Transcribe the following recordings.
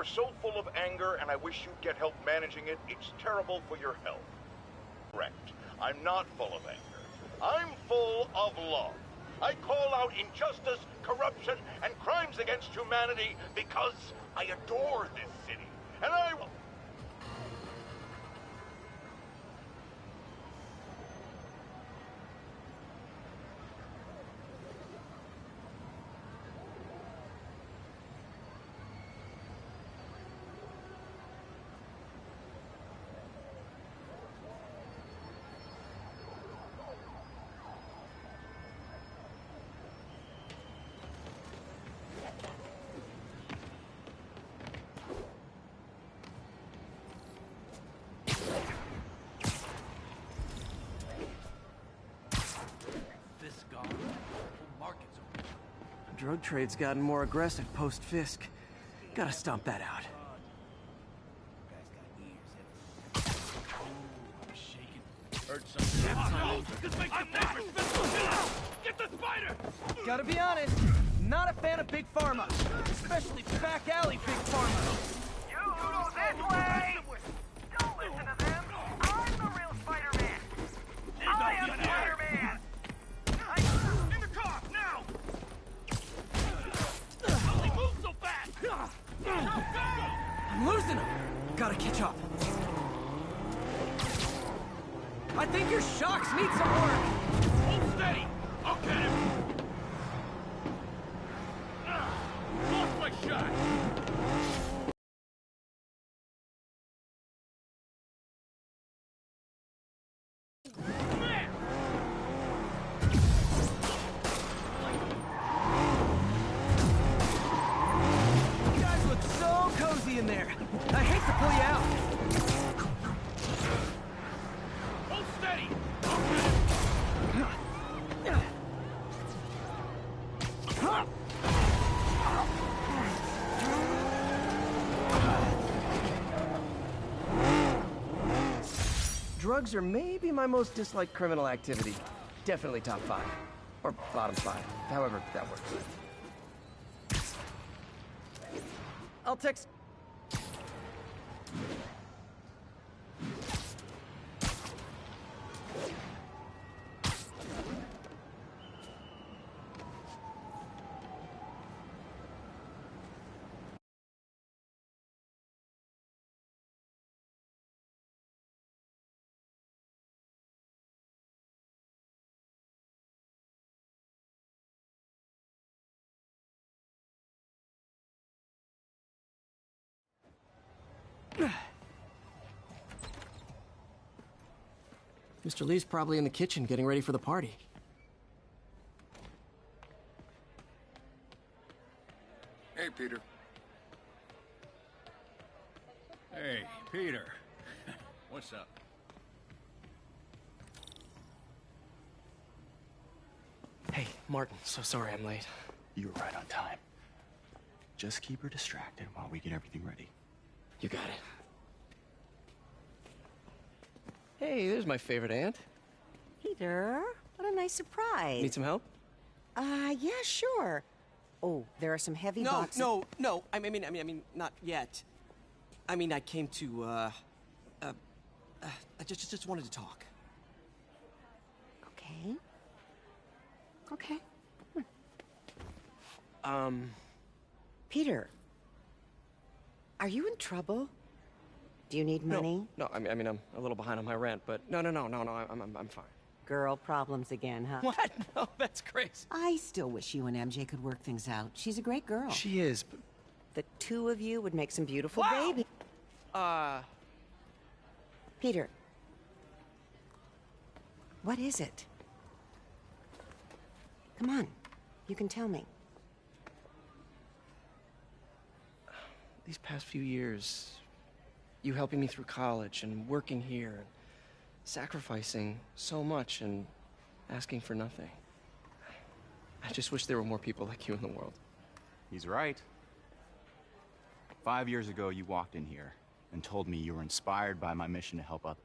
You're so full of anger, and I wish you'd get help managing it. It's terrible for your health. Correct. I'm not full of anger. I'm full of love. I call out injustice, corruption, and crimes against humanity because I adore this city. And I... Drug trade's gotten more aggressive post-Fisk. Gotta stomp that out. Heard something. Oh, no! This makes the neighbors feel Get the spider! Gotta be honest, not a fan of Big Pharma. Especially back alley Big Pharma. You go this way! Don't listen to them! I'm the real Spider-Man! I am Spider-Man! In the car, now! How he moves so fast? I'm losing him. Gotta catch up. I think your shocks need some work. Hold steady! I'll get him! Lost my shot! You guys look so cozy in there. I hate to pull you out. Hold steady! I'll get him! Drugs are maybe my most disliked criminal activity. Definitely top 5. Or bottom 5. However that works. I'll text... Mr. Lee's probably in the kitchen getting ready for the party. Hey, Peter. Hey, Peter. What's up? Hey, Martin, so sorry I'm late. You were right on time. Just keep her distracted while we get everything ready. You got it. Hey, there's my favorite aunt. Peter, what a nice surprise. Need some help? Yeah, sure. Oh, there are some heavy boxes. No. I mean, not yet. I mean, I came to, I just wanted to talk. Okay. Okay. Peter, are you in trouble? Do you need money? No, I mean, I'm a little behind on my rent, but no, I'm fine. Girl problems again, huh? What? No, that's crazy. I still wish you and MJ could work things out. She's a great girl. She is, but... The two of you would make some beautiful Wow! baby. Peter. What is it? Come on. You can tell me. These past few years, you helping me through college and working here, and sacrificing so much and asking for nothing. I just wish there were more people like you in the world. He's right. 5 years ago, you walked in here and told me you were inspired by my mission to help others.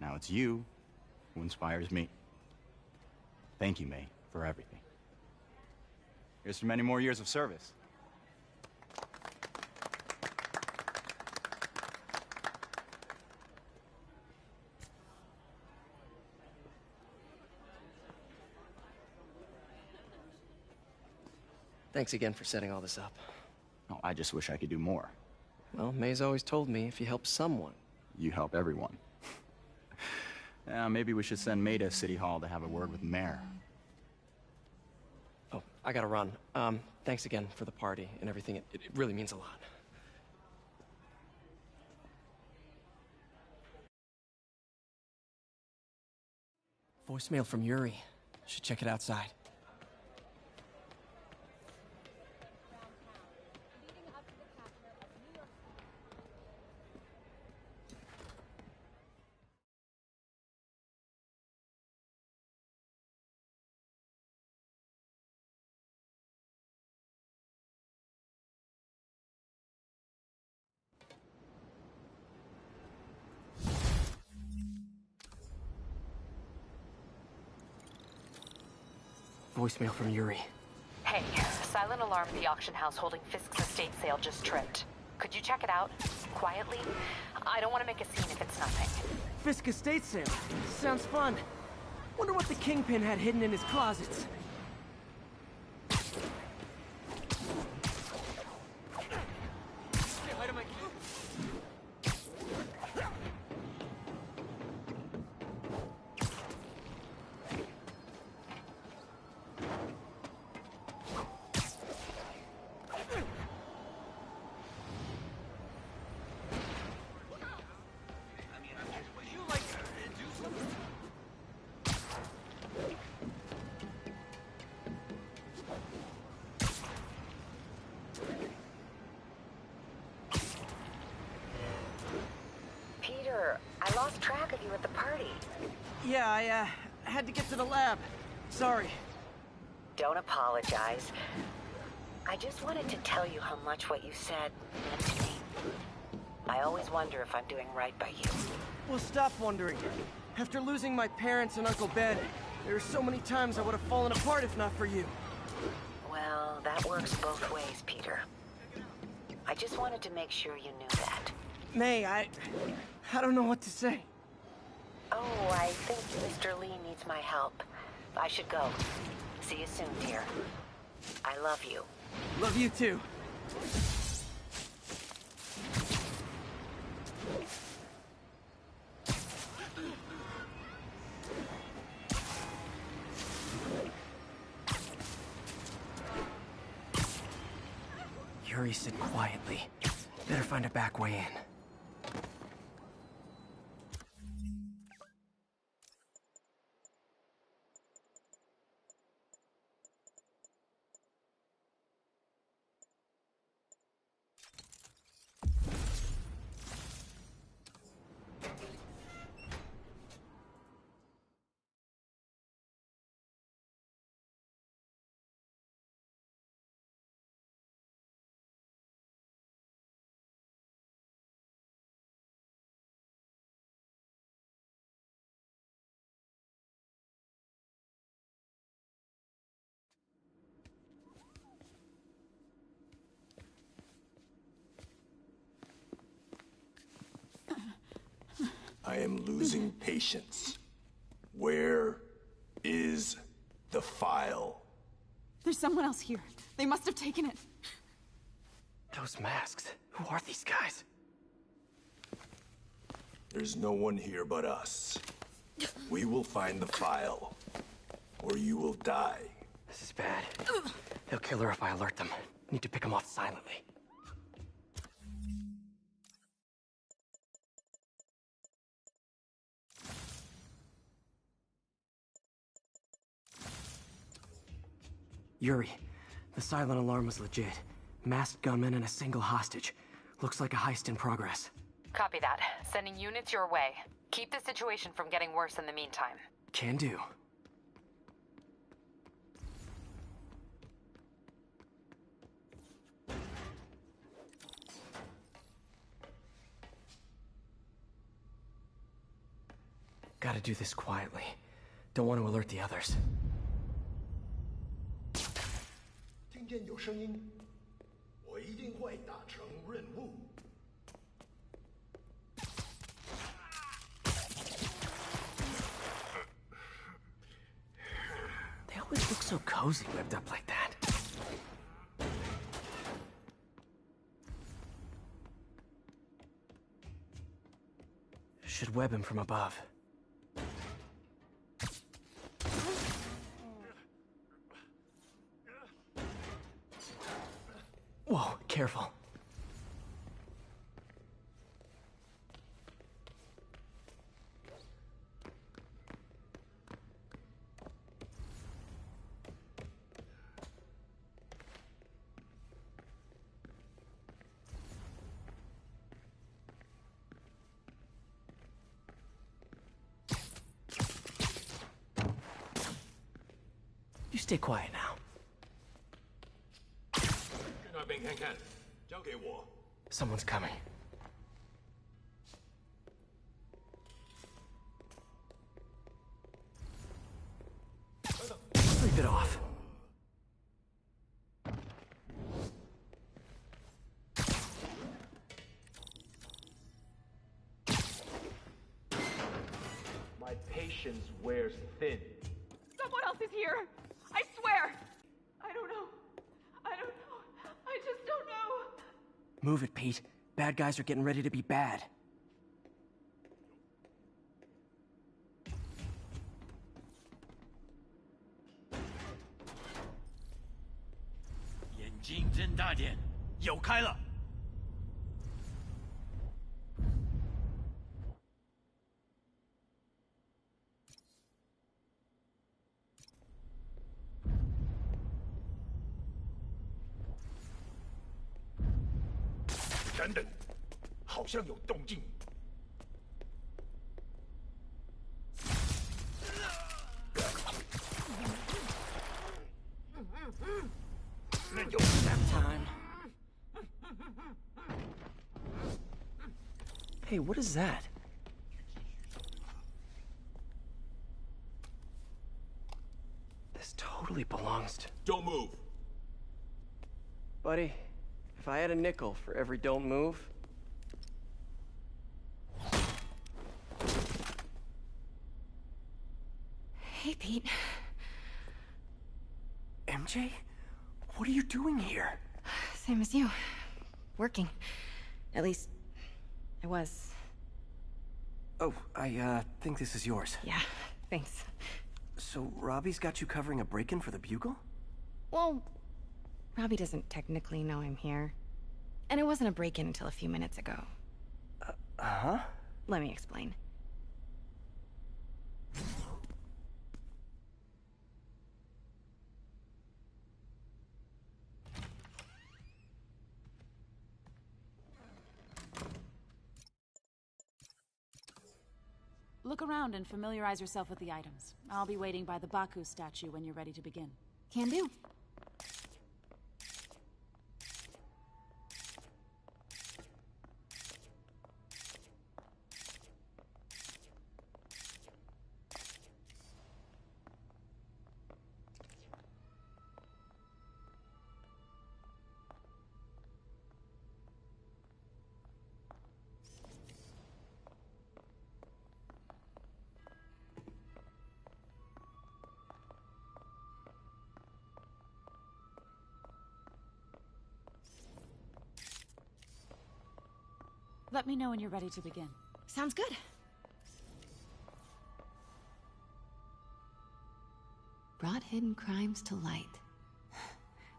Now it's you who inspires me. Thank you, May, for everything. Here's to many more years of service. Thanks again for setting all this up. Oh, I just wish I could do more. Well, May's always told me if you help someone... You help everyone. Maybe we should send May to City Hall to have a word with the mayor. Oh, I gotta run. Thanks again for the party and everything. It really means a lot. Voicemail from Yuri. Should check it outside. Voicemail from Yuri. Hey, silent alarm at the auction house holding Fisk's estate sale just tripped. Could you check it out? Quietly? I don't want to make a scene if it's nothing. Fisk estate sale. Sounds fun. Wonder what the Kingpin had hidden in his closets. Peter, I lost track of you at the party. Yeah, I had to get to the lab. Sorry. Don't apologize. I just wanted to tell you how much what you said meant to me. I always wonder if I'm doing right by you. Well, stop wondering. After losing my parents and Uncle Ben, there are so many times I would have fallen apart if not for you. Well, that works both ways, Peter. I just wanted to make sure you knew that. May, I don't know what to say. Oh, I think Mr. Lee needs my help. I should go. See you soon, dear. I love you. Love you too. Yuri said quietly. Better find a back way in. I am losing patience. Where is the file? There's someone else here. They must have taken it. Those masks. Who are these guys? There's no one here but us. We will find the file, or you will die. This is bad. They'll kill her if I alert them. Need to pick them off silently. Yuri, the silent alarm was legit. Masked gunmen and a single hostage. Looks like a heist in progress. Copy that. Sending units your way. Keep the situation from getting worse in the meantime. Can do. Gotta do this quietly. Don't want to alert the others. 听见有声音，我一定会达成任务。They always look so cozy whipped up like that. Should web him from above. Whoa, careful. You stay quiet now. 去那边看看，交给我。 Someone's coming. Leave it off. My patience wears thin. Someone else is here! I swear! I don't know. I don't know. I just don't know. Move it, Pete. Bad guys are getting ready to be bad. 眼睛睁大点，有开了。等等，好像有动静。那有 Time. Hey, what is that? This totally belongs to... Don't move. Buddy, if I had a nickel for every don't move... Hey, Pete. MJ? What are you doing here? Same as you. Working. At least, I was. Oh, I think this is yours. Yeah, thanks. So, Robbie's got you covering a break-in for the Bugle? Well, Robbie doesn't technically know I'm here. And it wasn't a break-in until a few minutes ago. Uh-huh? Let me explain. Look around and familiarize yourself with the items. I'll be waiting by the Baku statue when you're ready to begin. Can do. Let me know when you're ready to begin. Sounds good. Brought hidden crimes to light.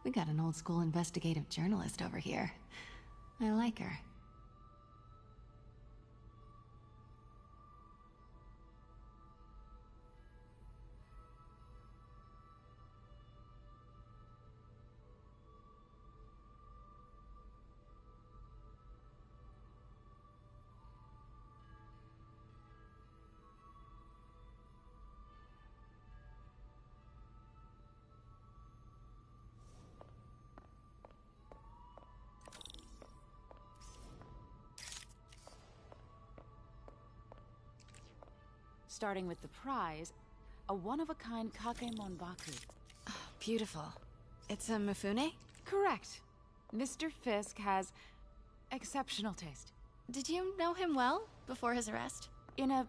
We got an old school investigative journalist over here. I like her. Starting with the prize, a one-of-a-kind Kakemon Baku. Oh, beautiful. It's a Mifune? Correct. Mr. Fisk has exceptional taste. Did you know him well before his arrest? In a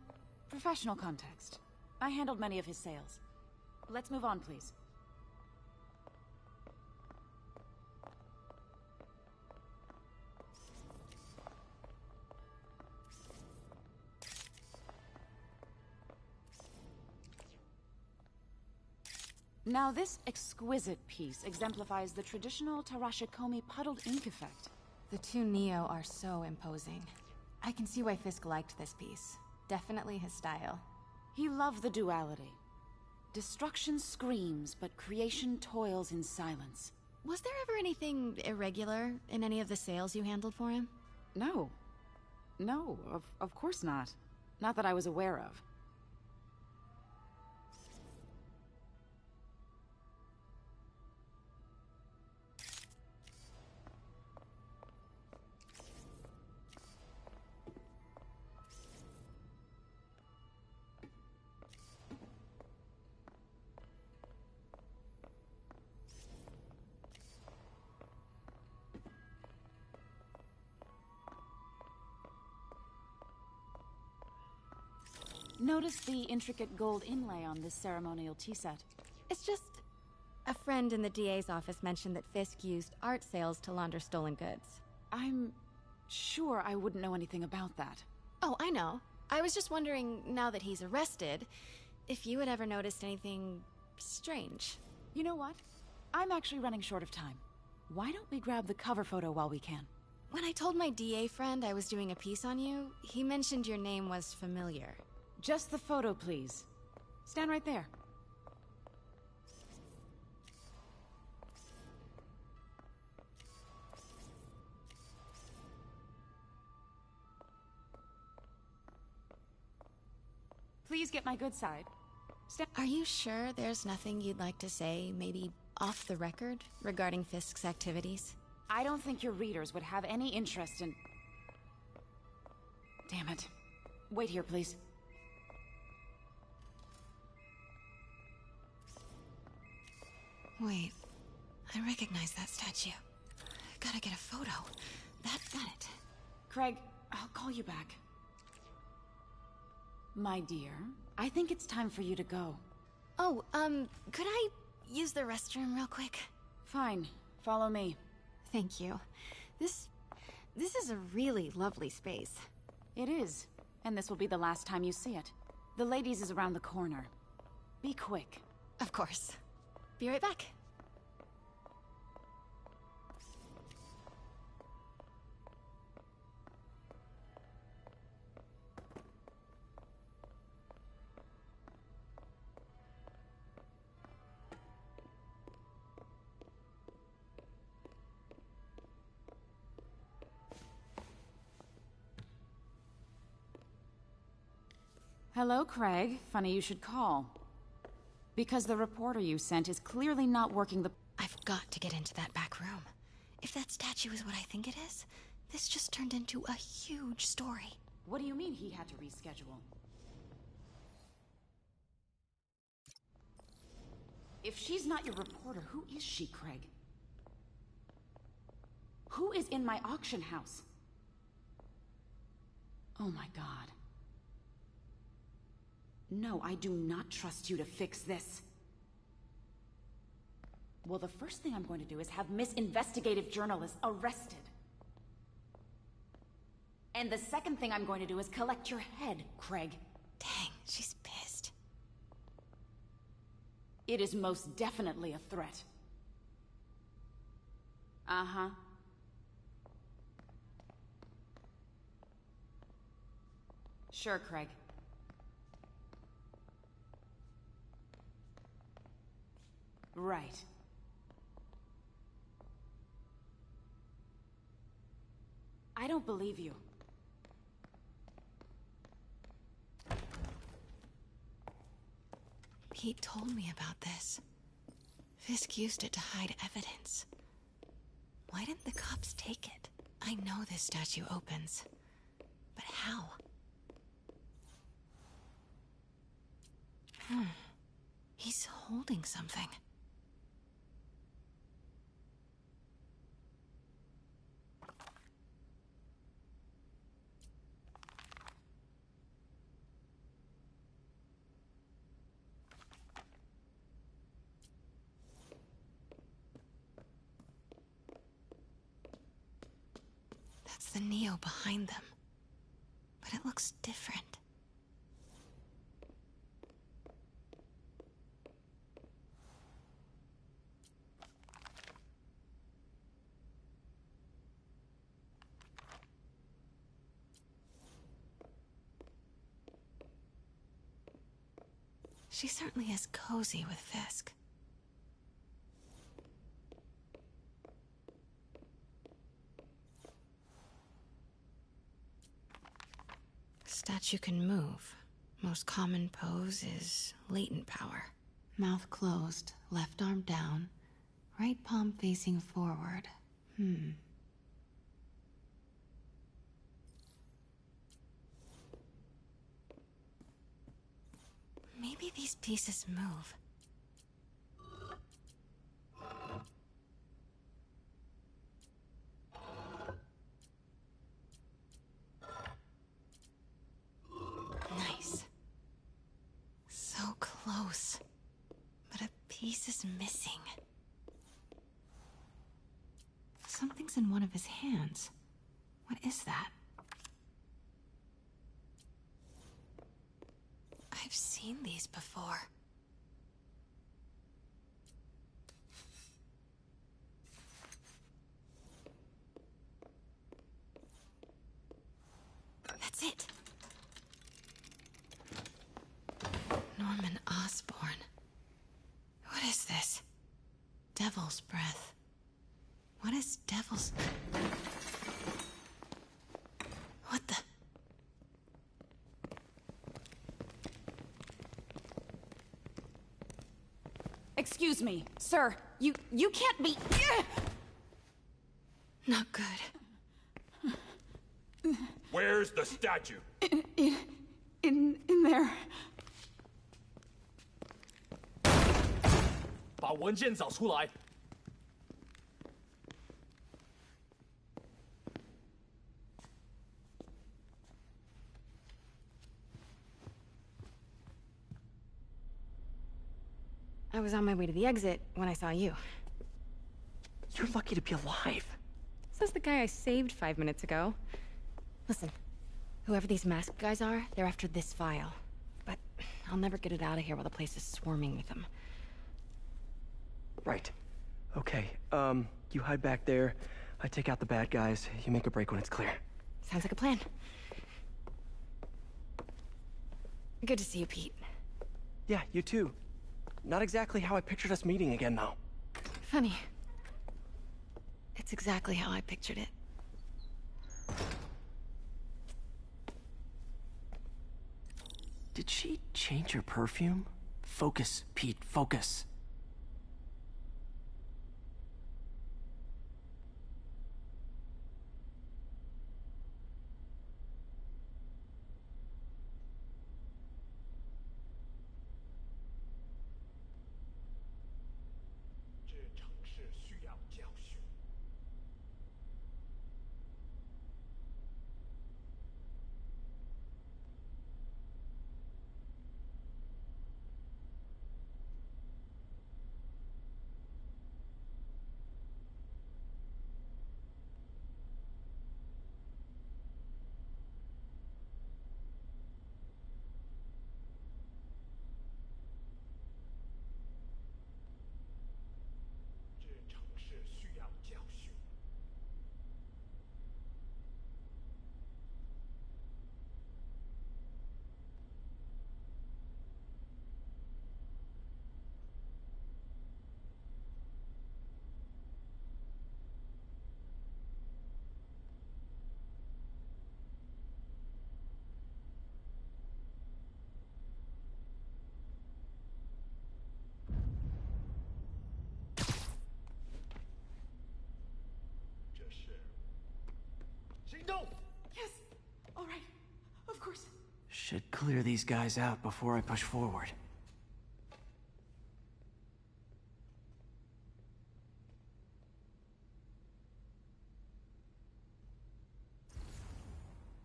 professional context. I handled many of his sales. Let's move on, please. Now this exquisite piece exemplifies the traditional Tarashikomi puddled ink effect. The two Neo are so imposing. I can see why Fisk liked this piece. Definitely his style. He loved the duality. Destruction screams, but creation toils in silence. Was there ever anything irregular in any of the sales you handled for him? No. No, of course not. Not that I was aware of. Notice the intricate gold inlay on this ceremonial tea set. It's just... a friend in the DA's office mentioned that Fisk used art sales to launder stolen goods. I'm sure I wouldn't know anything about that. Oh, I know. I was just wondering, now that he's arrested, if you had ever noticed anything strange. You know what? I'm actually running short of time. Why don't we grab the cover photo while we can? When I told my DA friend I was doing a piece on you, he mentioned your name was familiar. Just the photo, please. Stand right there. Please get my good side. Are you sure there's nothing you'd like to say, maybe off the record, regarding Fisk's activities? I don't think your readers would have any interest in... Damn it. Wait here, please. Wait, I recognize that statue. Gotta get a photo. Got it. Craig, I'll call you back. My dear, I think it's time for you to go. Oh, could I use the restroom real quick? Fine. Follow me. Thank you. This is a really lovely space. It is. And this will be the last time you see it. The ladies is around the corner. Be quick. Of course. Be right back. Hello, Craig. Funny you should call. Because the reporter you sent is clearly not working the... I've got to get into that back room. If that statue is what I think it is, this just turned into a huge story. What do you mean he had to reschedule? If she's not your reporter, who is she, Craig? Who is in my auction house? Oh my God. No, I do not trust you to fix this. Well, the first thing I'm going to do is have Miss Investigative Journalist arrested. And the second thing I'm going to do is collect your head, Craig. Dang, she's pissed. It is most definitely a threat. Uh-huh. Sure, Craig. Right. I don't believe you. Pete told me about this. Fisk used it to hide evidence. Why didn't the cops take it? I know this statue opens. But how? He's holding something. That's the Neo behind them. But it looks different. She certainly is cozy with Fisk. Statue can move. Most common pose is latent power. Mouth closed, left arm down, right palm facing forward. Maybe these pieces move. Nice. So close. But a piece is missing. Something's in one of his hands. What is that? I've seen these before. That's it. Norman Osborn. What is this? Devil's breath. What is devil's... What the... Excuse me, sir. You can't be... Not good. Where's the statue? In there. 把文件找出来。I was on my way to the exit when I saw you. You're lucky to be alive. Says the guy I saved 5 minutes ago. Listen, whoever these masked guys are, they're after this file. But I'll never get it out of here while the place is swarming with them. Right. Okay, you hide back there. I take out the bad guys. You make a break when it's clear. Sounds like a plan. Good to see you, Pete. Yeah, you too. Not exactly how I pictured us meeting again, though. Funny. It's exactly how I pictured it. Did she change her perfume? Focus, Pete, focus. Yes. All right. Of course. Should clear these guys out before I push forward.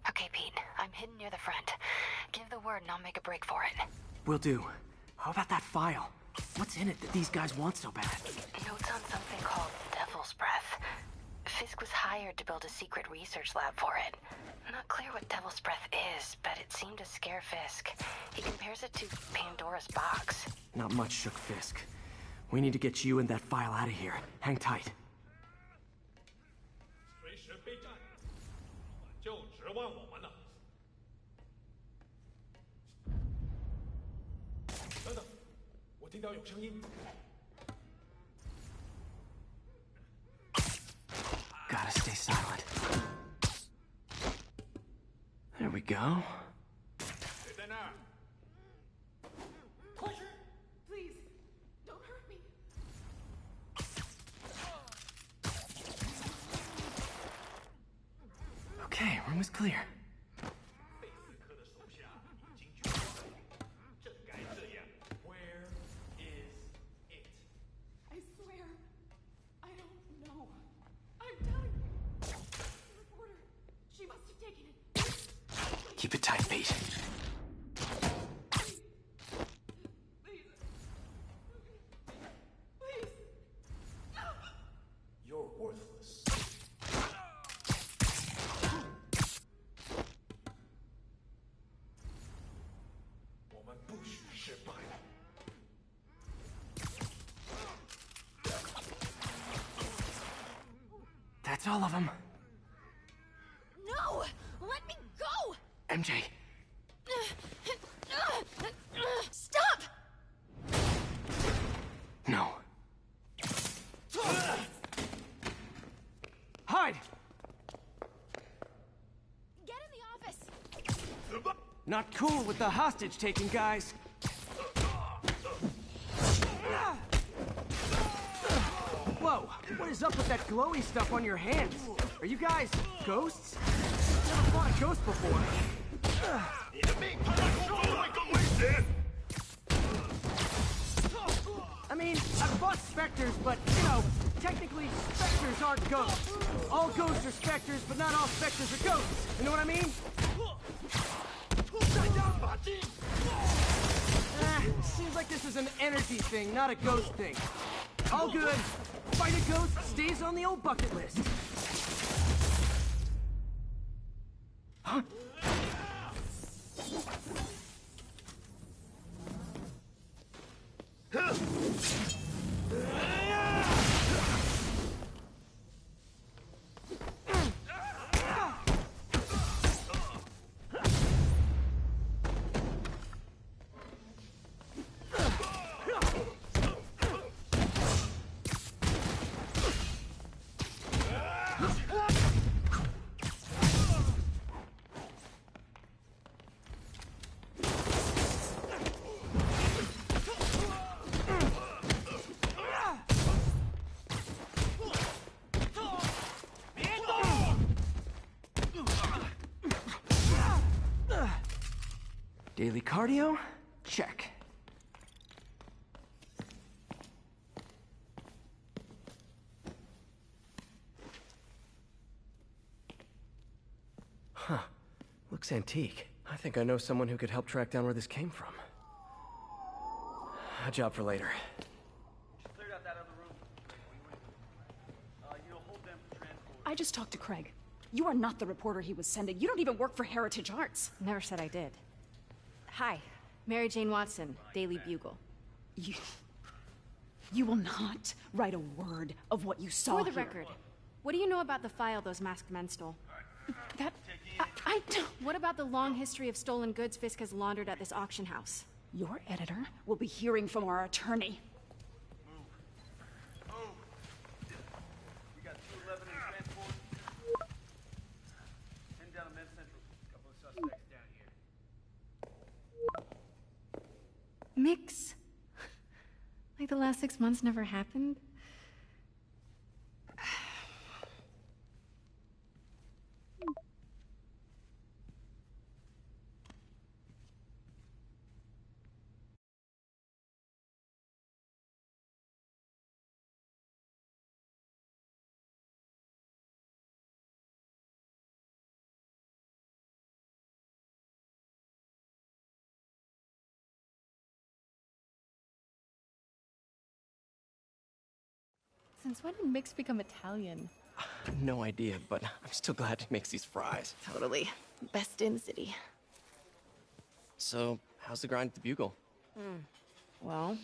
Okay, Pete. I'm hidden near the front. Give the word and I'll make a break for it. Will do. How about that file? What's in it that these guys want so bad? Notes on something called Devil's Breath. Fisk was hired to build a secret research lab for it. Not clear what Devil's Breath is, but it seemed to scare Fisk. He compares it to Pandora's box. Not much shook Fisk. We need to get you and that file out of here. Hang tight. 随时备战，就指望我们了。等等，听到有声音。 Gotta stay silent. There we go. 谁在那儿？ Please, don't hurt me. Okay, room is clear. 贝斯科的手下已经绝望了，正该这样。Where is it? I swear, I don't know. I'm telling you. The reporter, she must have taken it. Keep it tight, Pete. Please. You're worthless. 我们不许失败。 That's all of them. No! Let me go! MJ. Stop! No. Hide! Get in the office! Not cool with the hostage taking, guys. Whoa, what is up with that glowy stuff on your hands? Are you guys ghosts? Never fought a ghost before. 你的命怕在空中会更危险。 I mean, I've fought specters, but, you know, technically, specters aren't ghosts. All ghosts are specters, but not all specters are ghosts. You know what I mean? 再加把劲！ Seems like this is an energy thing, not a ghost thing. All good. Fight a ghost stays on the old bucket list. Huh? Daily cardio? Check. Huh. Looks antique. I think I know someone who could help track down where this came from. A job for later. Cleared out that other room. You'll hold them for transport. I just talked to Craig. You are not the reporter he was sending. You don't even work for Heritage Arts. Never said I did. Hi, Mary Jane Watson, Daily Bugle. You will not write a word of what you saw For the here. record, what do you know about the file those masked men stole? That... I don't... What about the long history of stolen goods Fisk has laundered at this auction house? Your editor will be hearing from our attorney. Move. We got 211 in transport. Heading down to Med Central. Couple of suspects down here. Mix? Like the last 6 months never happened? Since when did Mix become Italian? No idea, but I'm still glad he makes these fries. Totally. Best in the city. So, how's the grind at the Bugle? Well,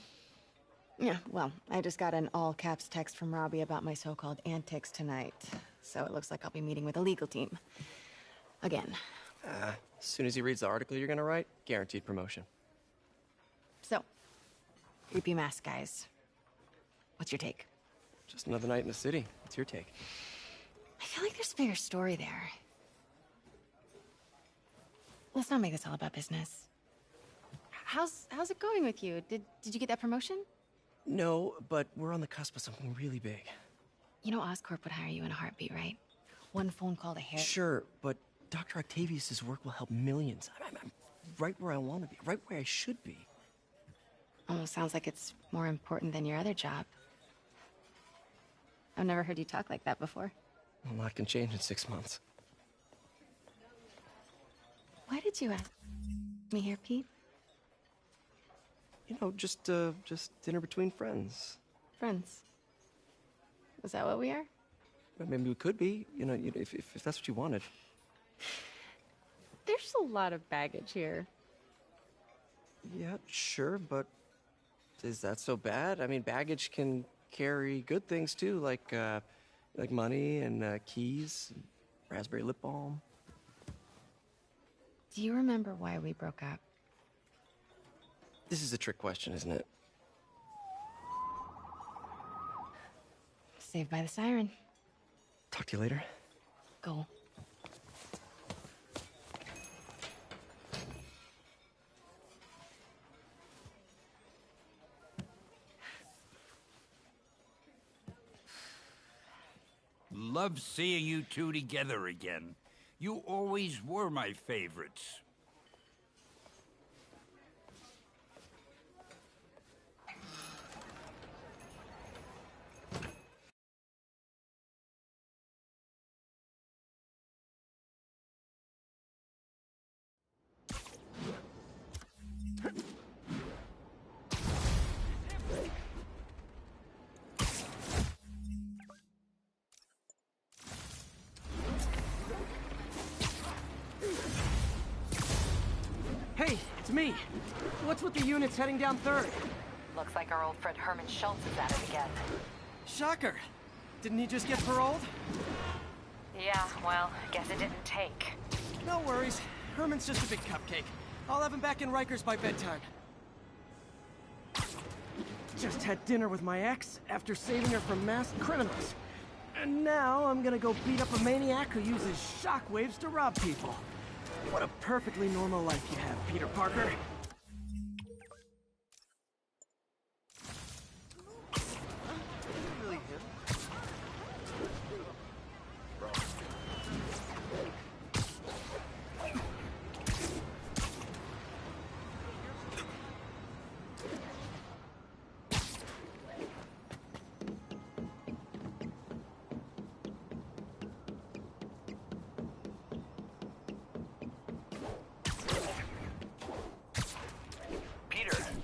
I just got an all-caps text from Robbie about my so-called antics tonight. So it looks like I'll be meeting with the legal team. Again. As soon as he reads the article you're gonna write, guaranteed promotion. So, Creepy mask guys. What's your take? Just another night in the city. What's your take? I feel like there's a bigger story there. Let's not make this all about business. How's it going with you? Did you get that promotion? No, but we're on the cusp of something really big. You know Oscorp would hire you in a heartbeat, right? One phone call to Harry. Sure, but Dr. Octavius' work will help millions. I'm right where I want to be, right where I should be. Almost sounds like it's more important than your other job. I've never heard you talk like that before. A lot can change in 6 months. Why did you ask me here, Pete? You know, just dinner between friends. Friends. Is that what we are? Well, maybe we could be, if that's what you wanted. There's a lot of baggage here. Yeah, sure, but is that so bad? I mean, baggage can carry good things too, like money and keys, and raspberry lip balm. Do you remember why we broke up? This is a trick question, isn't it? Saved by the siren. Talk to you later. Go. Love seeing you two together again. You always were my favorites. Hey, it's me. What's with the units heading down 3rd? Looks like our old friend Herman Schultz is at it again. Shocker. Didn't he just get paroled? Yeah, well, guess it didn't take. No worries. Herman's just a big cupcake. I'll have him back in Rikers by bedtime. Just had dinner with my ex after saving her from masked criminals. And now I'm gonna go beat up a maniac who uses shockwaves to rob people. What a perfectly normal life you have, Peter Parker. Really him?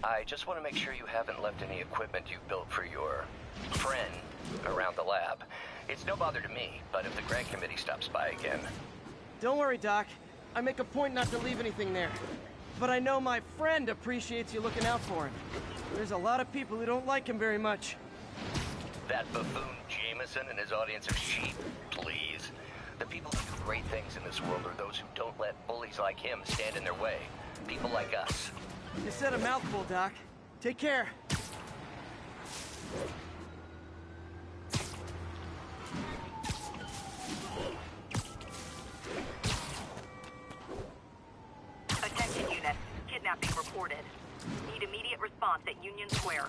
I just want to make sure you haven't left any equipment you've built for your friend around the lab. It's no bother to me, but if the grant committee stops by again... Don't worry, Doc. I make a point not to leave anything there. But I know my friend appreciates you looking out for him. There's a lot of people who don't like him very much. That buffoon Jameson and his audience of sheep, please. The people who do great things in this world are those who don't let bullies like him stand in their way. People like us. You said a mouthful, Doc. Take care. Attention unit. Kidnapping reported. Need immediate response at Union Square.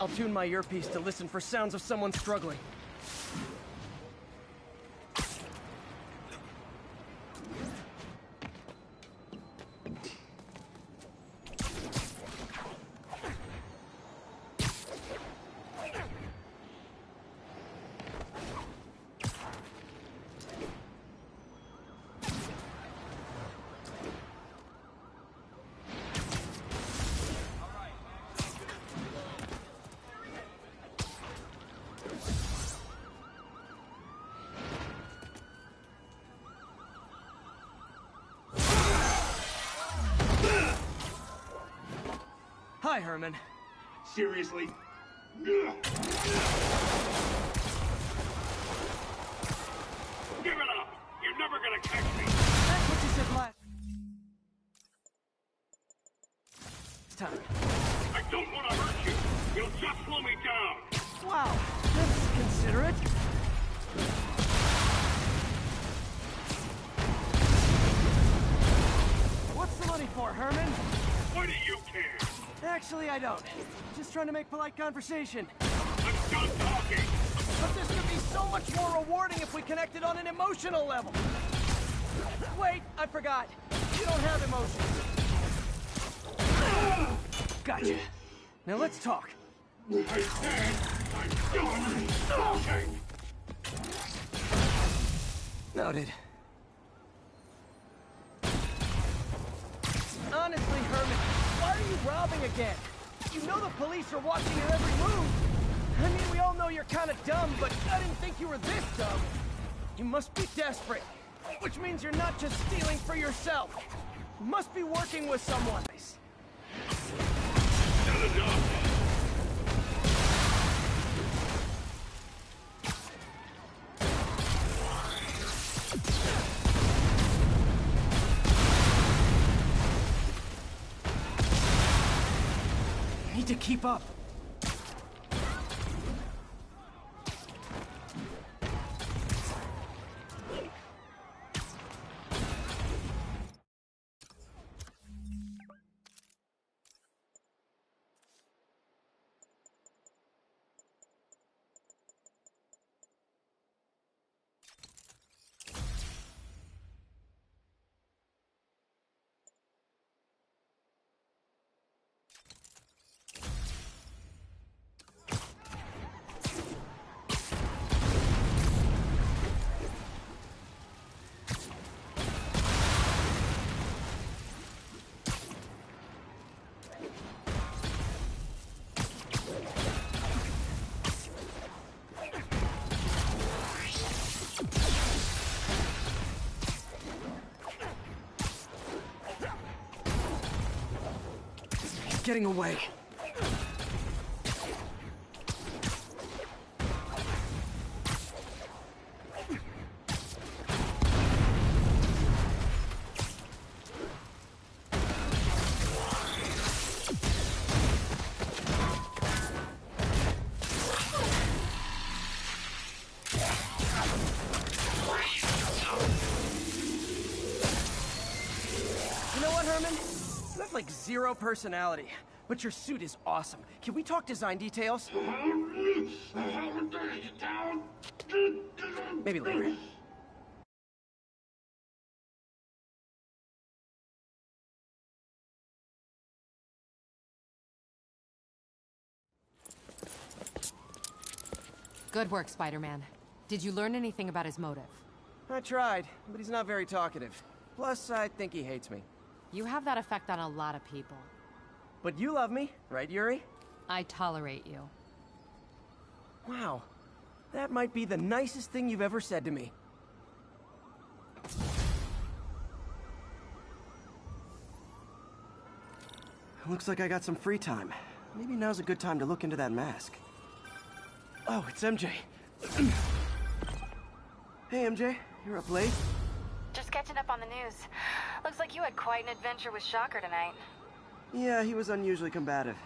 I'll tune my earpiece to listen for sounds of someone struggling. Hi, Herman. Seriously? Give it up! You're never gonna catch me! That's what you said last time. I don't You'll just slow me down. Wow, that's considerate. What's the money for, Herman? Why do you care? Actually, I don't. Just trying to make polite conversation. I'm done talking. But this could be so much more rewarding if we connected on an emotional level. Wait, I forgot. You don't have emotions. Gotcha. Now let's talk. I said I'm done talking. Noted. Honestly, Herman, why are you robbing again? You know the police are watching your every move. I mean, we all know you're kind of dumb, but I didn't think you were this dumb. You must be desperate, which means you're not just stealing for yourself. You must be working with someone. Not enough. Need to keep up. Getting away. You know what, Herman? You have like zero personality, but your suit is awesome. Can we talk design details? Maybe later. Good work, Spider-Man. Did you learn anything about his motive? I tried, but he's not very talkative. Plus, I think he hates me. You have that effect on a lot of people. But you love me, right, Yuri? I tolerate you. Wow. That might be the nicest thing you've ever said to me. Looks like I got some free time. Maybe now's a good time to look into that mask. Oh, it's MJ. Hey, MJ. You're up late? Just catching up on the news. Looks like you had quite an adventure with Shocker tonight. Yeah, he was unusually combative.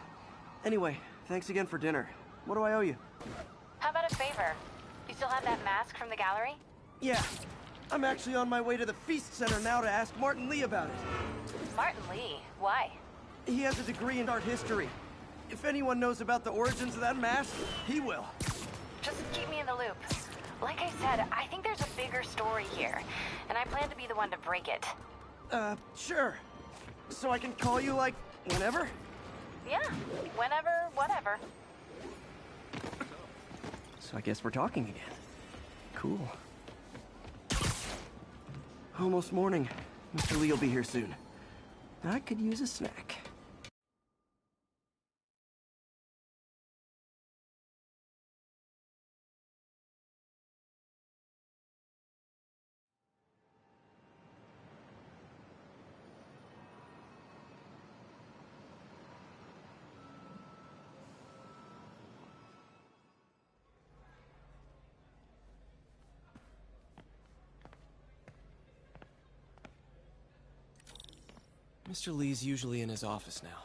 Anyway, thanks again for dinner. What do I owe you? How about a favor? You still have that mask from the gallery? Yeah. I'm actually on my way to the Feast Center now to ask Martin Lee about it. Martin Lee? Why? He has a degree in art history. If anyone knows about the origins of that mask, he will. Just keep me in the loop. Like I said, I think there's a bigger story here, and I plan to be the one to break it. Sure. So I can call you, like, whenever? Yeah, whenever, whatever. So I guess we're talking again. Cool. Almost morning. Mr. Lee will be here soon. I could use a snack. Mr. Lee's usually in his office now.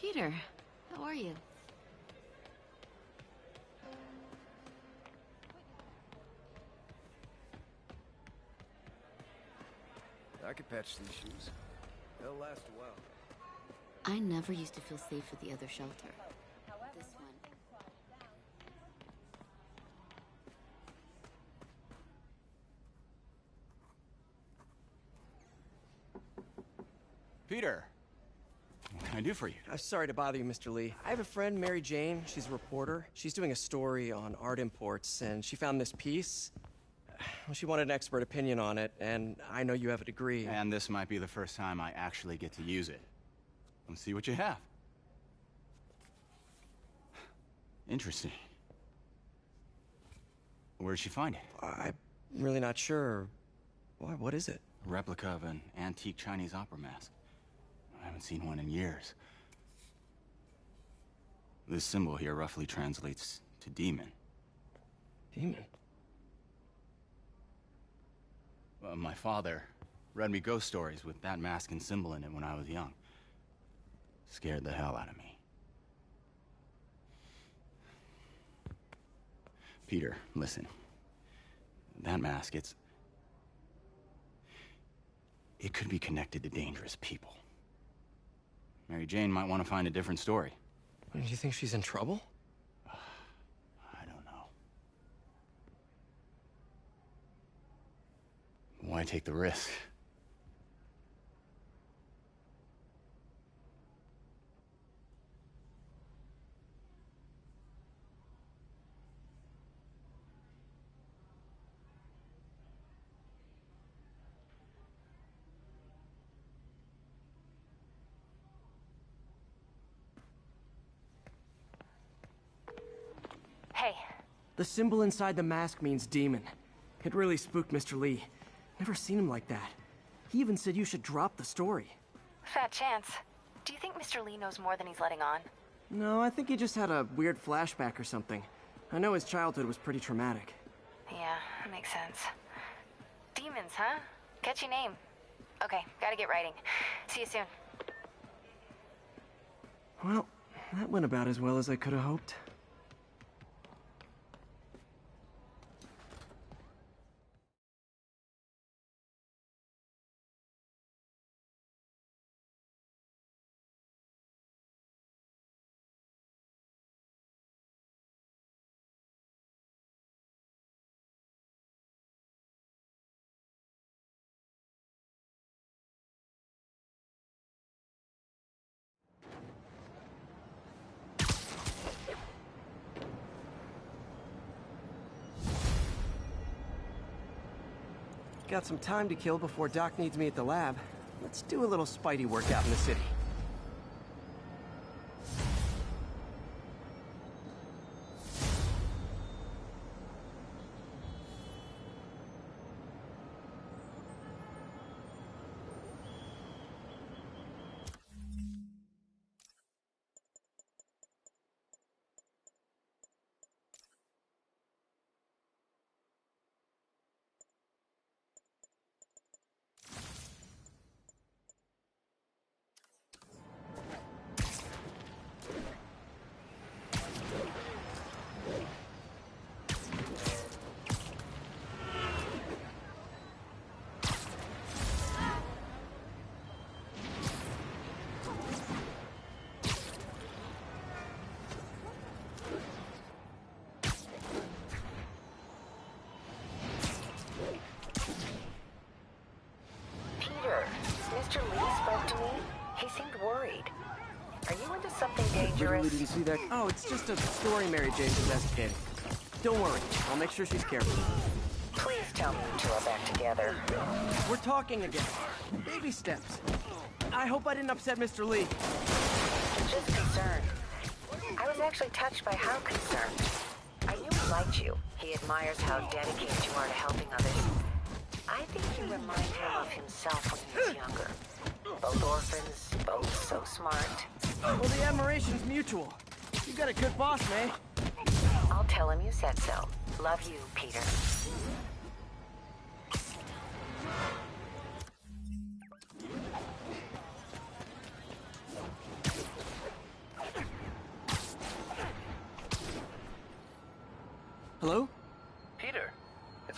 Peter, how are you? I could patch these shoes. They'll last a while. I never used to feel safe at the other shelter. This one. Peter, what can I do for you? I'm sorry to bother you, Mr. Lee. I have a friend, Mary Jane. She's a reporter. She's doing a story on art imports, and she found this piece. Well, she wanted an expert opinion on it, and I know you have a degree. And this might be the first time I actually get to use it. Let's see what you have. Interesting. Where did she find it? I'm really not sure. Why, what is it? A replica of an antique Chinese opera mask. I haven't seen one in years. This symbol here roughly translates to demon. Demon? My father read me ghost stories with that mask and symbol in it when I was young. Scared the hell out of me. Peter, listen. That mask, it could be connected to dangerous people. Mary Jane might want to find a different story. Do you think she's in trouble? I don't know. Why take the risk? Hey. The symbol inside the mask means demon. It really spooked Mr. Lee. Never seen him like that. He even said you should drop the story. Fat chance. Do you think Mr. Lee knows more than he's letting on? No, I think he just had a weird flashback or something. I know his childhood was pretty traumatic. Yeah, makes sense. Demons, huh? Catchy name. Okay, gotta get writing. See you soon. Well, that went about as well as I could have hoped. Got some time to kill before Doc needs me at the lab. Let's do a little Spidey workout in the city. Mr. Lee spoke to me. He seemed worried. Are you into something dangerous? Literally didn't see that. Oh, it's just a story Mary Jane's investigating. Don't worry, I'll make sure she's careful. Please tell me you two are back together. We're talking again. Baby steps. I hope I didn't upset Mr. Lee. Just concerned. I was actually touched by how concerned. I knew he liked you. He admires how dedicated you are to helping others. I think you remind him of himself when he was younger. Both orphans, both so smart. Well, the admiration's mutual. You got a good boss, May. I'll tell him you said so. Love you, Peter.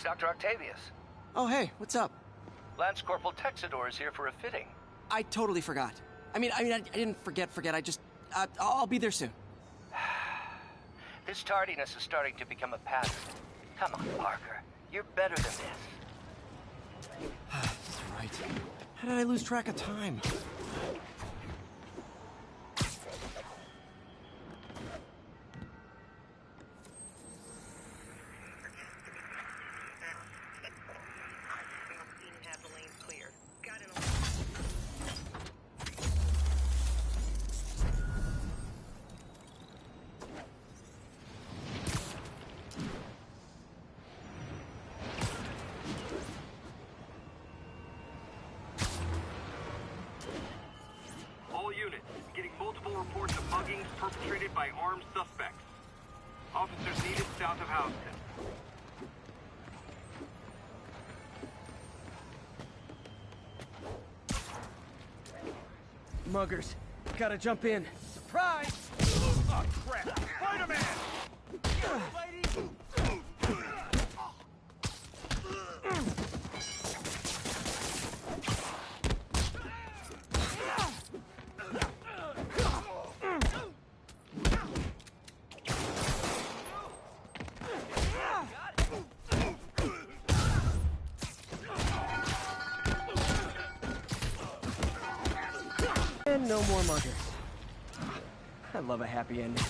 Dr. Octavius. Oh, hey, what's up? Lance Corporal Texador is here for a fitting. I totally forgot. I didn't forget. I just, I'll be there soon. This tardiness is starting to become a pattern. Come on, Parker. You're better than this. That's right. How did I lose track of time? All units, getting multiple reports of muggings perpetrated by armed suspects. Officers needed south of Houston. Muggers, gotta jump in. Surprise! Oh, crap! Spider-Man! And no more muggers. I love a happy ending.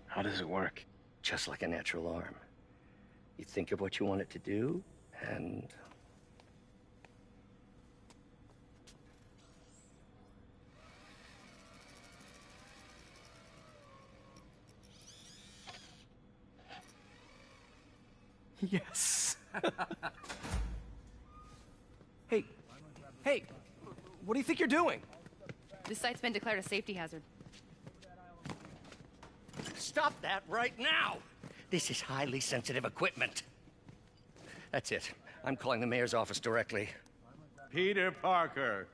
How does it work? Just like a natural arm. You think of what you want it to do, and... Yes. Hey, what do you think you're doing? This site's been declared a safety hazard. Stop that right now! This is highly sensitive equipment. That's it. I'm calling the mayor's office directly. Peter Parker,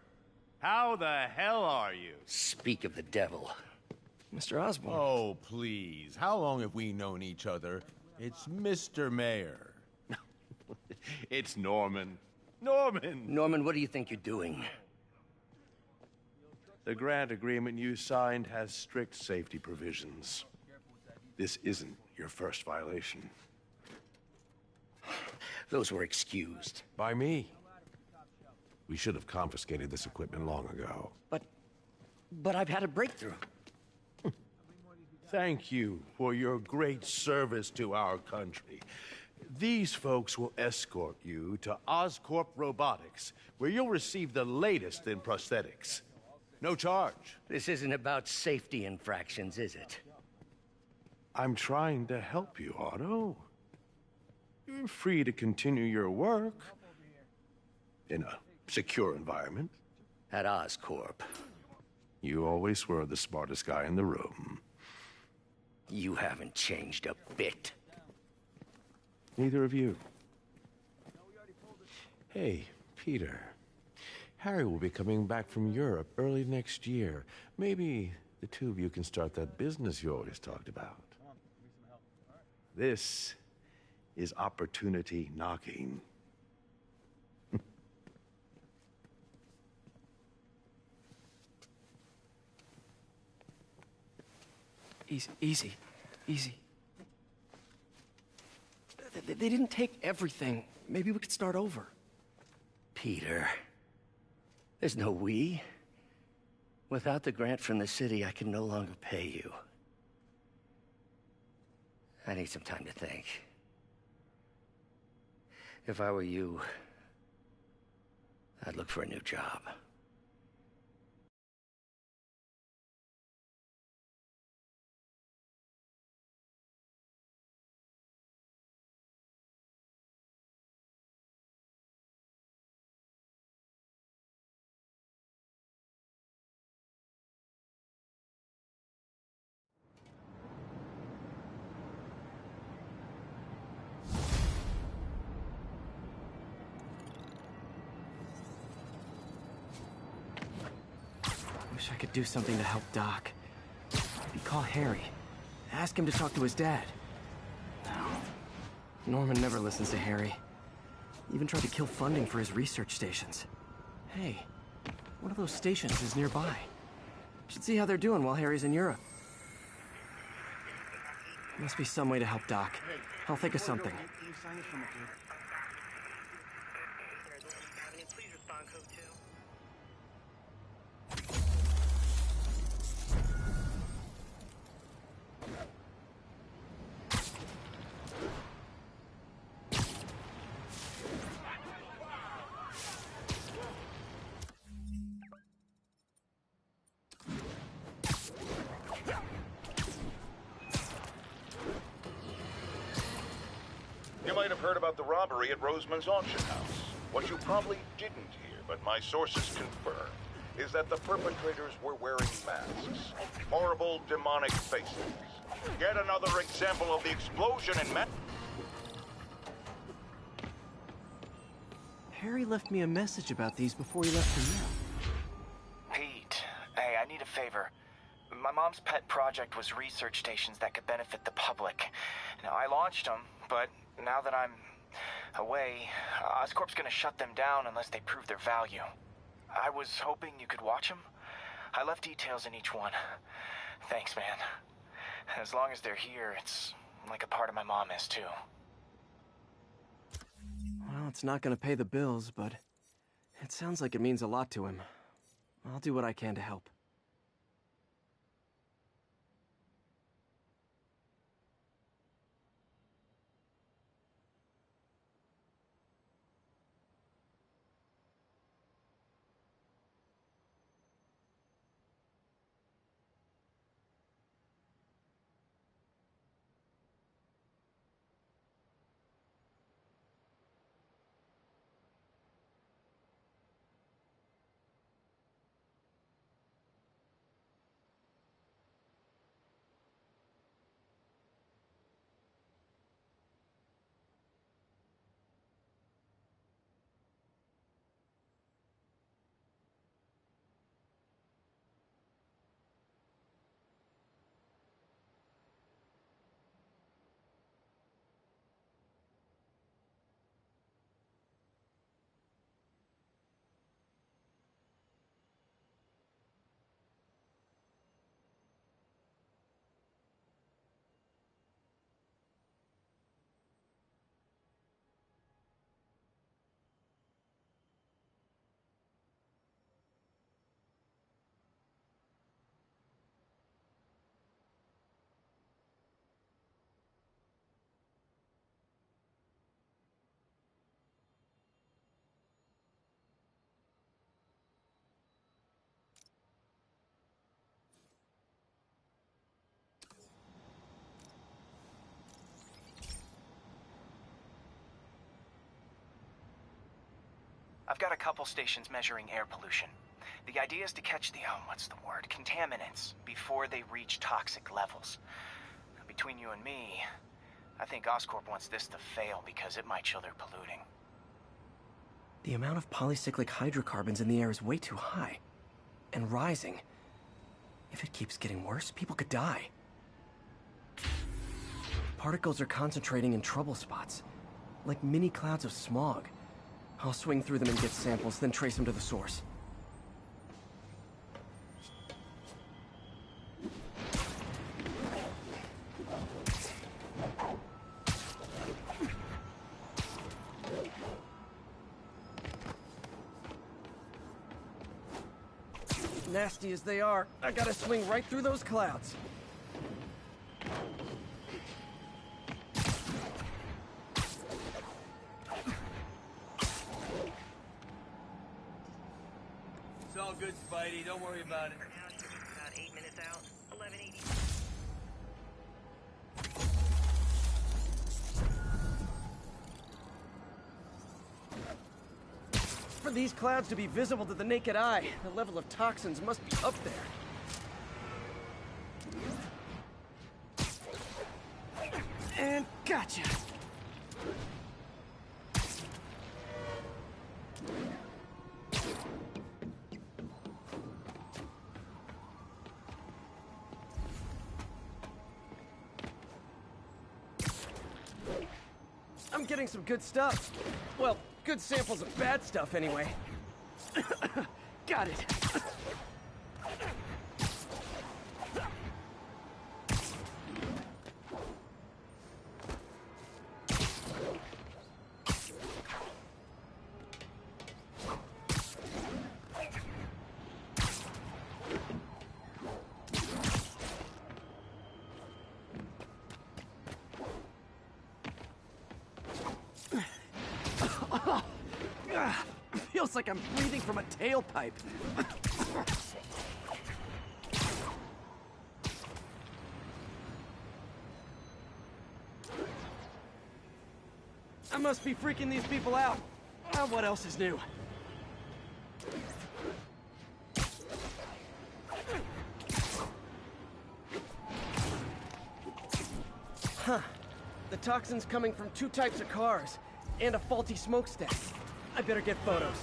how the hell are you? Speak of the devil. Mr. Osborn. Oh, please. How long have we known each other? It's Mr. Mayor. It's Norman. Norman, what do you think you're doing? The grant agreement you signed has strict safety provisions. This isn't your first violation. Those were excused. By me. We should have confiscated this equipment long ago. But I've had a breakthrough. Thank you for your great service to our country. These folks will escort you to Oscorp Robotics, where you'll receive the latest in prosthetics. No charge. This isn't about safety infractions, is it? I'm trying to help you, Otto. You're free to continue your work in a secure environment. At Oscorp. You always were the smartest guy in the room. You haven't changed a bit. Neither of you. Hey, Peter. Harry will be coming back from Europe early next year. Maybe the two of you can start that business you always talked about. This is opportunity knocking. Easy. They didn't take everything. Maybe we could start over. Peter, there's no we. Without the grant from the city, I can no longer pay you. I need some time to think. If I were you, I'd look for a new job. Wish I could do something to help Doc. Call Harry. Ask him to talk to his dad. No. Norman never listens to Harry. Even tried to kill funding for his research stations. Hey, one of those stations is nearby. Should see how they're doing while Harry's in Europe. Must be some way to help Doc. I'll think of something. You might have heard about the robbery at Roseman's auction house. What you probably didn't hear, but my sources confirm, is that the perpetrators were wearing masks. Horrible, demonic faces. Yet another example of the explosion in Harry left me a message about these before he left for you. Pete, hey, I need a favor. My mom's pet project was research stations that could benefit the public. Now, I launched them, but now that I'm away, Oscorp's gonna shut them down unless they prove their value. I was hoping you could watch them. I left details in each one. Thanks, man. As long as they're here, it's like a part of my mom is, too. Well, it's not gonna pay the bills, but it sounds like it means a lot to him. I'll do what I can to help. I've got a couple stations measuring air pollution. The idea is to catch the, contaminants before they reach toxic levels. Between you and me, I think Oscorp wants this to fail because it might show they're polluting. The amount of polycyclic hydrocarbons in the air is way too high. And rising. If it keeps getting worse, people could die. Particles are concentrating in trouble spots, like mini clouds of smog. I'll swing through them and get samples, then trace them to the source. Nasty as they are, I gotta swing right through those clouds. It's all good, Spidey. Don't worry about it. About 8 minutes out. 1180. For these clouds to be visible to the naked eye, the level of toxins must be up there. And gotcha! I'm getting some good stuff. Well, good samples of bad stuff, anyway. Got it. Feels like I'm breathing from a tailpipe. I must be freaking these people out. What else is new? Huh. The toxin's coming from 2 types of cars, and a faulty smokestack. I better get photos.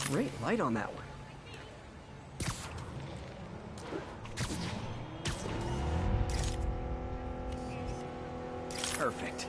Great light on that one. Perfect.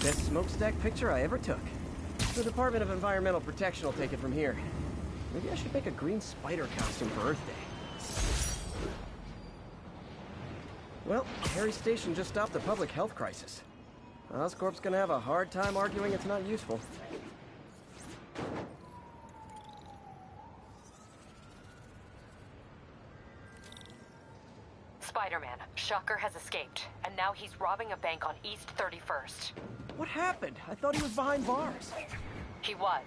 Best smokestack picture I ever took. The Department of Environmental Protection will take it from here. Maybe I should make a green spider costume for Earth Day. Well, Harry Station just stopped the public health crisis. Oscorp's gonna have a hard time arguing it's not useful. Spider-Man, Shocker has escaped, and now he's robbing a bank on East 31st. What happened? I thought he was behind bars. He was,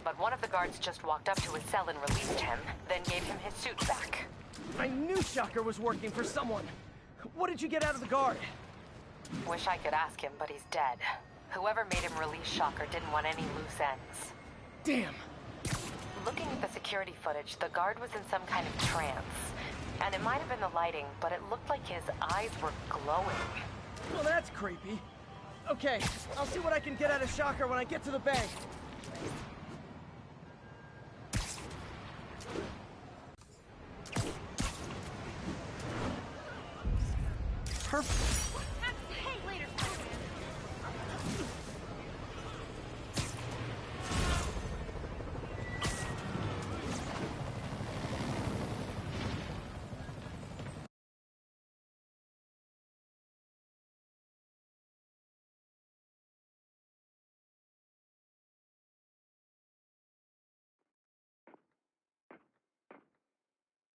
but one of the guards just walked up to his cell and released him, then gave him his suit back. I knew Shocker was working for someone. What did you get out of the guard? Wish I could ask him, but he's dead. Whoever made him release Shocker didn't want any loose ends. Damn. Looking at the security footage, the guard was in some kind of trance. And it might have been the lighting, but it looked like his eyes were glowing. Well, that's creepy. Okay, I'll see what I can get out of Shocker when I get to the bank. Perfect.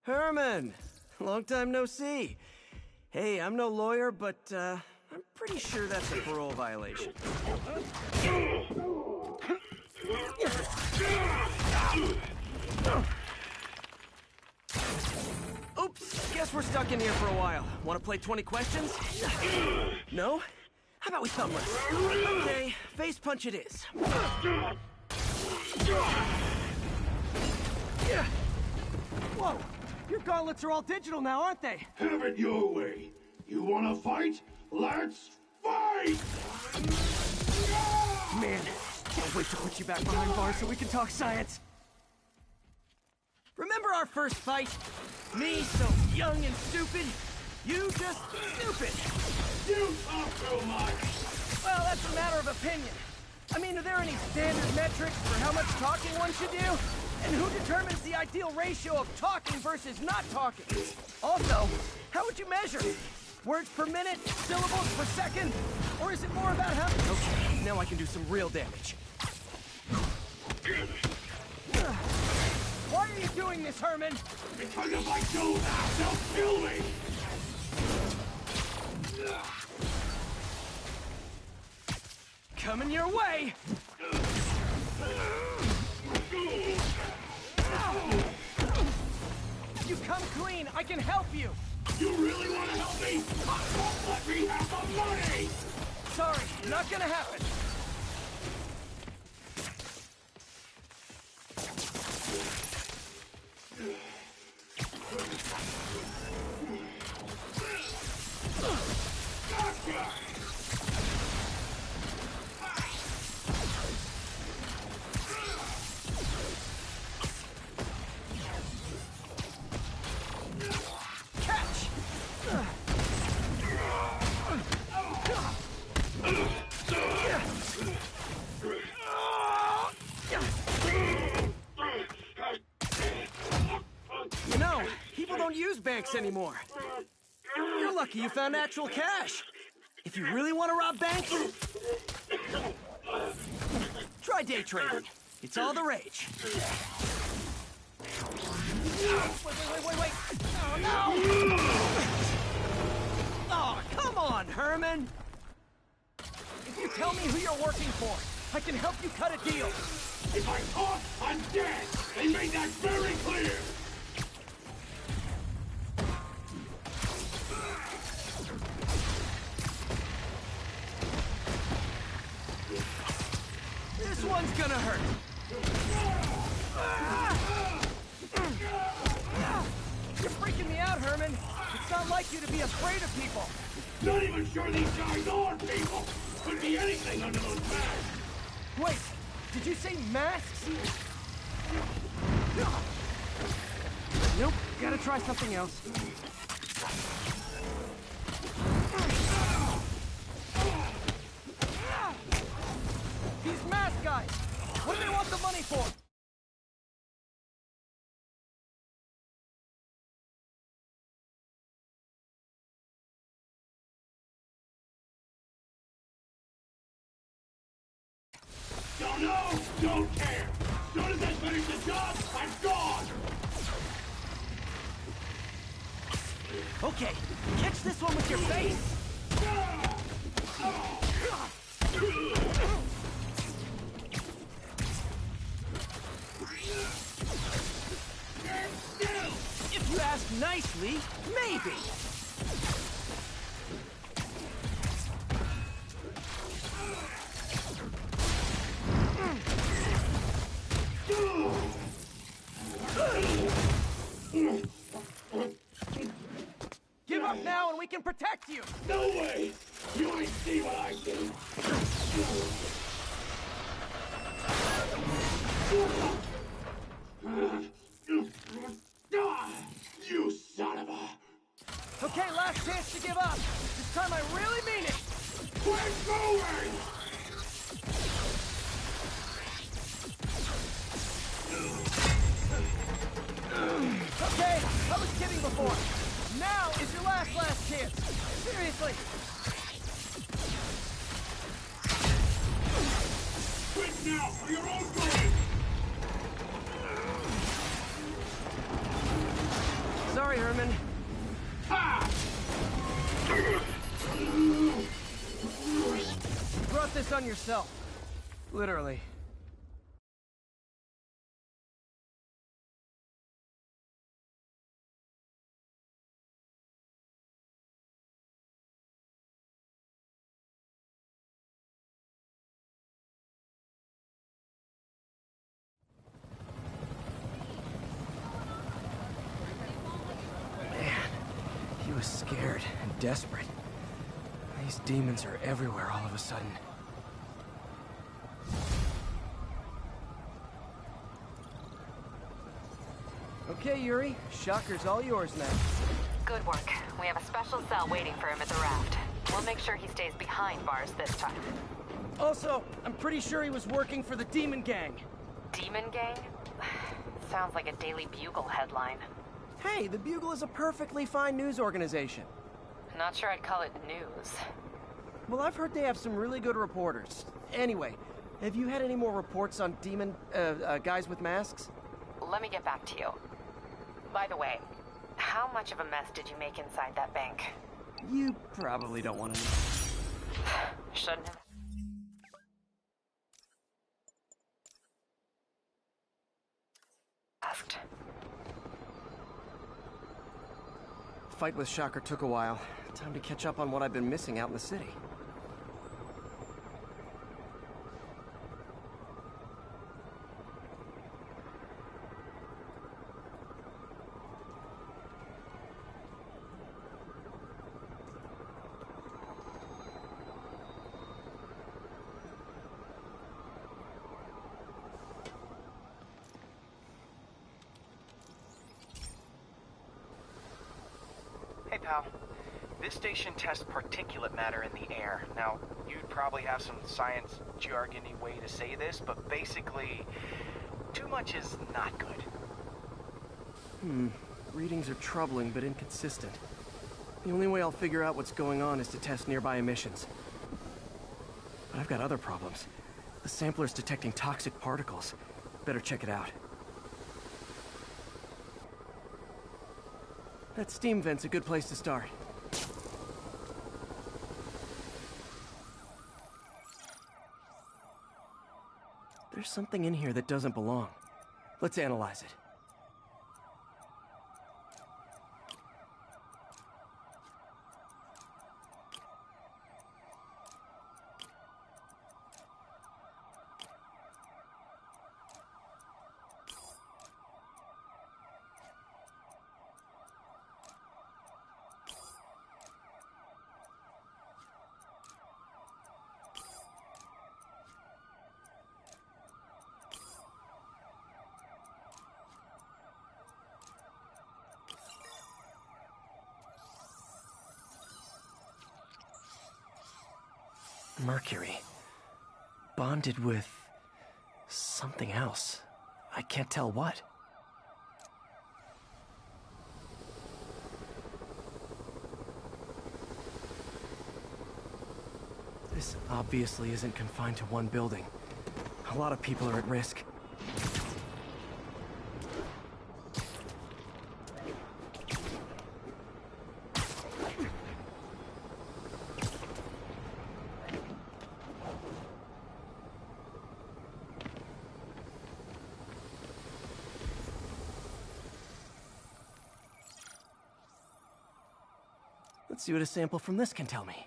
Herman! Long time no see. Hey, I'm no lawyer, but, I'm pretty sure that's a parole violation. Oops, guess we're stuck in here for a while. Want to play 20 questions? No? How about we thumb wrestle? Okay, face punch it is. Whoa! Your gauntlets are all digital now, aren't they? Have it your way. You wanna fight? Let's fight! Man, can't wait to put you back behind bars so we can talk science. Remember our first fight? Me so young and stupid, you just stupid. You talk too much. Well, that's a matter of opinion. I mean, are there any standard metrics for how much talking one should do? And who determines the ideal ratio of talking versus not talking? Also, how would you measure? Words per minute? Syllables per second? Or is it more about how... Okay, now I can do some real damage. Why are you doing this, Herman? Because if I do that, they'll kill me! Coming your way! If you come clean, I can help you! You really want to help me? Don't let me have the money! Sorry, not gonna happen. You know, people don't use banks anymore. You're lucky you found actual cash. If you really want to rob banks, try day trading. It's all the rage. Wait. Oh, no! Oh, come on, Herman! If you tell me who you're working for, I can help you cut a deal. If I talk, I'm dead! They made that very clear! This one's gonna hurt. You're freaking me out, Herman. It's not like you to be afraid of people. Not even sure these guys are people! Could be anything under those masks! Wait, did you say masks? Nope, gotta try something else. These mask guys! What do they want the money for? Don't know, don't care! As soon as I finish the job, I'm gone! Okay, catch this one with your face! If you ask nicely, maybe! Give up now and we can protect you! No way! You ain't see what I see! You son of a... Okay, last chance to give up. This time I really mean it! Quit going! Okay, I was kidding before. Now is your last chance. Seriously. Quit now for your own good! brought this on yourself. Literally. He was scared and desperate. These demons are everywhere all of a sudden. Okay, Yuri. Shocker's all yours now. Good work. We have a special cell waiting for him at the raft. We'll make sure he stays behind bars this time. Also, I'm pretty sure he was working for the Demon Gang. Demon Gang? Sounds like a Daily Bugle headline. Hey, the Bugle is a perfectly fine news organization. Not sure I'd call it news. Well, I've heard they have some really good reporters. Anyway, have you had any more reports on demon, guys with masks? Let me get back to you. By the way, how much of a mess did you make inside that bank? You probably don't want to know. Shouldn't have. Asked. Fight with Shocker took a while. Time to catch up on what I've been missing out in the city. Hey, pal. This station tests particulate matter in the air. Now, you'd probably have some science jargony way to say this, but basically, too much is not good. Readings are troubling but inconsistent. The only way I'll figure out what's going on is to test nearby emissions. But I've got other problems. The sampler's detecting toxic particles. Better check it out. That steam vent's a good place to start. There's something in here that doesn't belong. Let's analyze it. Mercury. Bonded with something else. I can't tell what. This obviously isn't confined to one building. A lot of people are at risk. Let's see what a sample from this can tell me.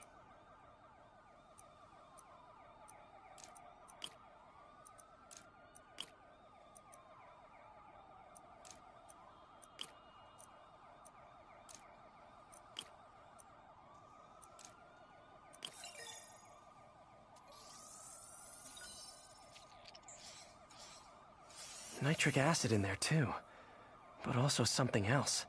Nitric acid in there too, but also something else.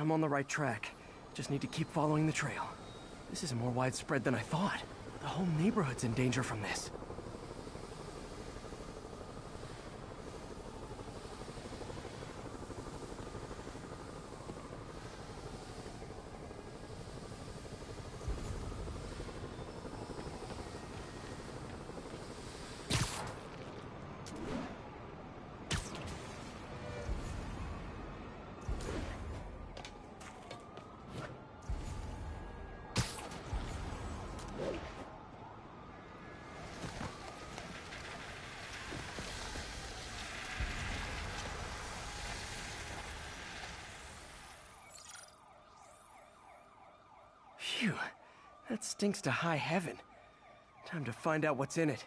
I'm on the right track. Just need to keep following the trail. This is more widespread than I thought. The whole neighborhood's in danger from this. Phew, that stinks to high heaven. Time to find out what's in it.